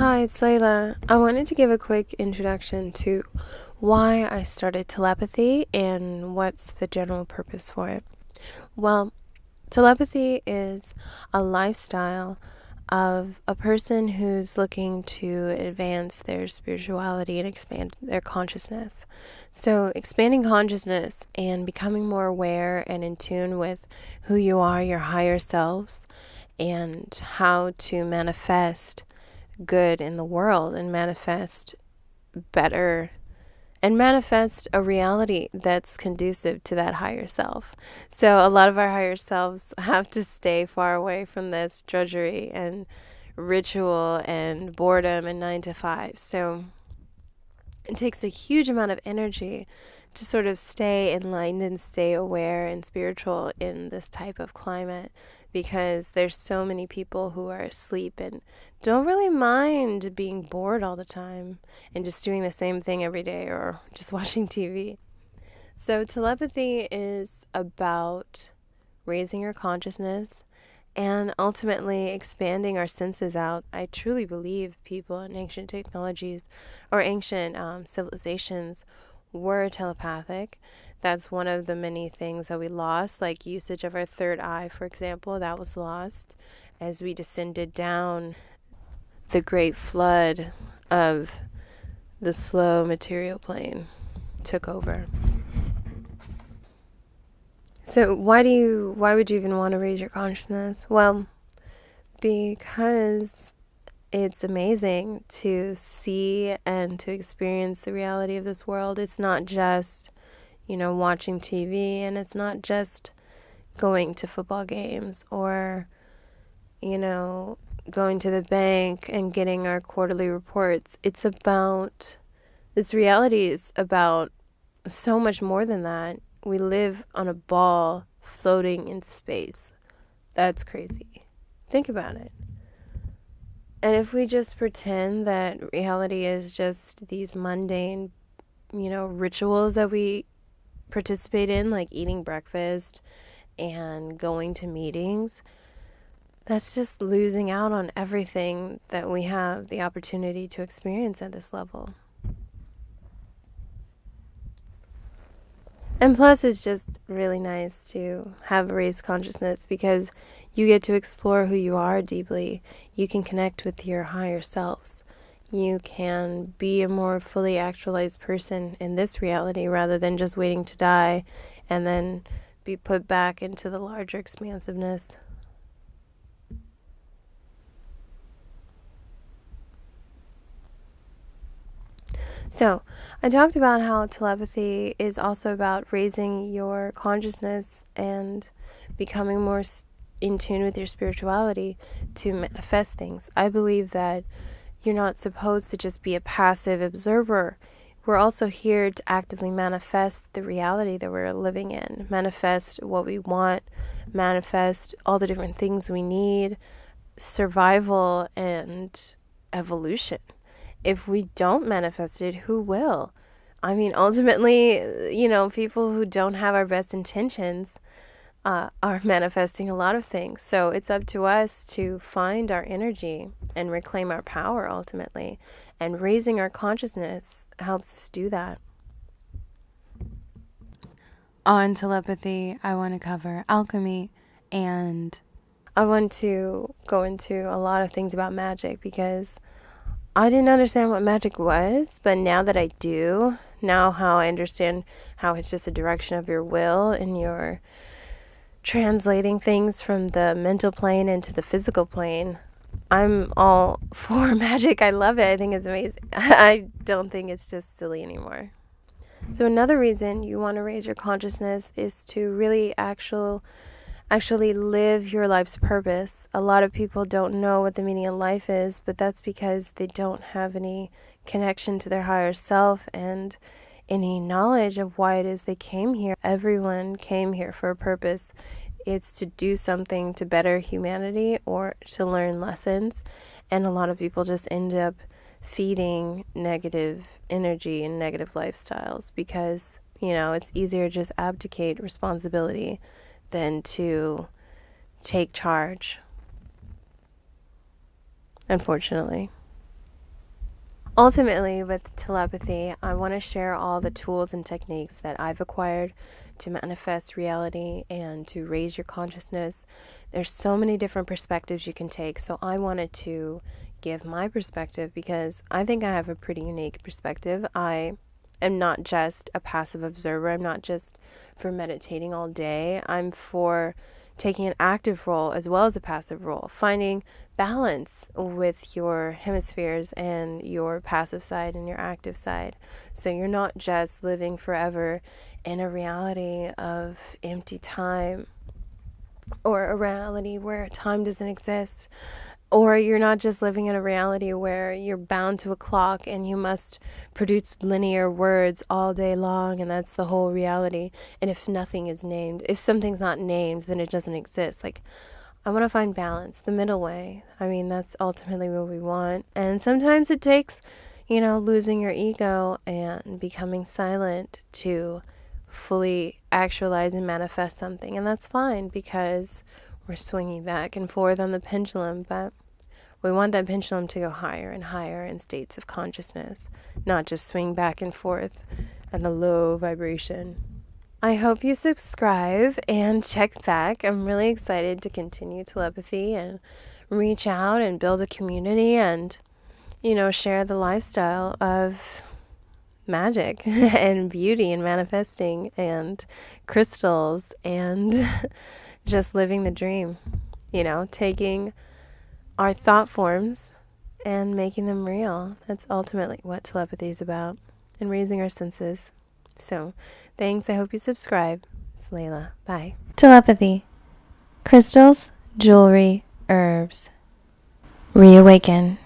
Hi, it's Layla. I wanted to give a quick introduction to why I started telepathy and what's the general purpose for it. Well, telepathy is a lifestyle of a person who's looking to advance their spirituality and expand their consciousness. So, expanding consciousness and becoming more aware and in tune with who you are, your higher selves, and how to manifest good in the world and manifest better and manifest a reality that's conducive to that higher self. So a lot of our higher selves have to stay far away from this drudgery and ritual and boredom and 9 to 5. So it takes a huge amount of energy to sort of stay enlightened and stay aware and spiritual in this type of climate, because there's so many people who are asleep and don't really mind being bored all the time and just doing the same thing every day or just watching TV. So telepathy is about raising your consciousness and ultimately expanding our senses out. I truly believe people in ancient technologies or ancient civilizations were telepathic. That's one of the many things that we lost, like usage of our third eye, for example, that was lost as we descended down the great flood of the slow material plane took over. So why would you even want to raise your consciousness? Well, because it's amazing to see and to experience the reality of this world. It's not just, watching TV, and it's not just going to football games or, going to the bank and getting our quarterly reports. This reality is about so much more than that. We live on a ball floating in space. That's crazy. Think about it. And if we just pretend that reality is just these mundane, rituals that we participate in, like eating breakfast and going to meetings, that's just losing out on everything that we have the opportunity to experience at this level. And plus, it's just really nice to have a raised consciousness because you get to explore who you are deeply. You can connect with your higher selves. You can be a more fully actualized person in this reality rather than just waiting to die and then be put back into the larger expansiveness. So, I talked about how telepathy is also about raising your consciousness and becoming more in tune with your spirituality to manifest things. I believe that you're not supposed to just be a passive observer. We're also here to actively manifest the reality that we're living in, manifest what we want, manifest all the different things we need, survival and evolution. If we don't manifest it, who will? I mean, ultimately, people who don't have our best intentions are manifesting a lot of things. So it's up to us to find our energy and reclaim our power ultimately. And raising our consciousness helps us do that. On telepathy, I want to cover alchemy, and I want to go into a lot of things about magic because I didn't understand what magic was, but now that I do, now how I understand how it's just a direction of your will and you're translating things from the mental plane into the physical plane, I'm all for magic. I love it. I think it's amazing. I don't think it's just silly anymore. So another reason you want to raise your consciousness is to really actually live your life's purpose. A lot of people don't know what the meaning of life is, but that's because they don't have any connection to their higher self and any knowledge of why it is they came here. Everyone came here for a purpose. It's to do something to better humanity or to learn lessons. And a lot of people just end up feeding negative energy and negative lifestyles because, it's easier to just abdicate responsibility than to take charge, unfortunately. ultimately, with telepathy, I want to share all the tools and techniques that I've acquired to manifest reality and to raise your consciousness. There's so many different perspectives you can take, so I wanted to give my perspective because I think I have a pretty unique perspective. I am not just a passive observer. I'm not just for meditating all day. I'm for taking an active role as well as a passive role, finding balance with your hemispheres and your passive side and your active side. So you're not just living forever in a reality of empty time or a reality where time doesn't exist. Or you're not just living in a reality where you're bound to a clock and you must produce linear words all day long, and that's the whole reality. And if nothing is named, if something's not named, then it doesn't exist. Like, I want to find balance, the middle way. I mean, that's ultimately what we want. And sometimes it takes, losing your ego and becoming silent to fully actualize and manifest something. And that's fine because we're swinging back and forth on the pendulum, but we want that pendulum to go higher and higher in states of consciousness, not just swing back and forth at a low vibration. I hope you subscribe and check back. I'm really excited to continue telepathy and reach out and build a community and, share the lifestyle of magic and beauty and manifesting and crystals and just living the dream, taking our thought forms and making them real. That's ultimately what telepathy is about, and raising our senses. So, thanks. I hope you subscribe. It's Layla. Bye. Telepathy. Crystals, jewelry, herbs. Reawaken.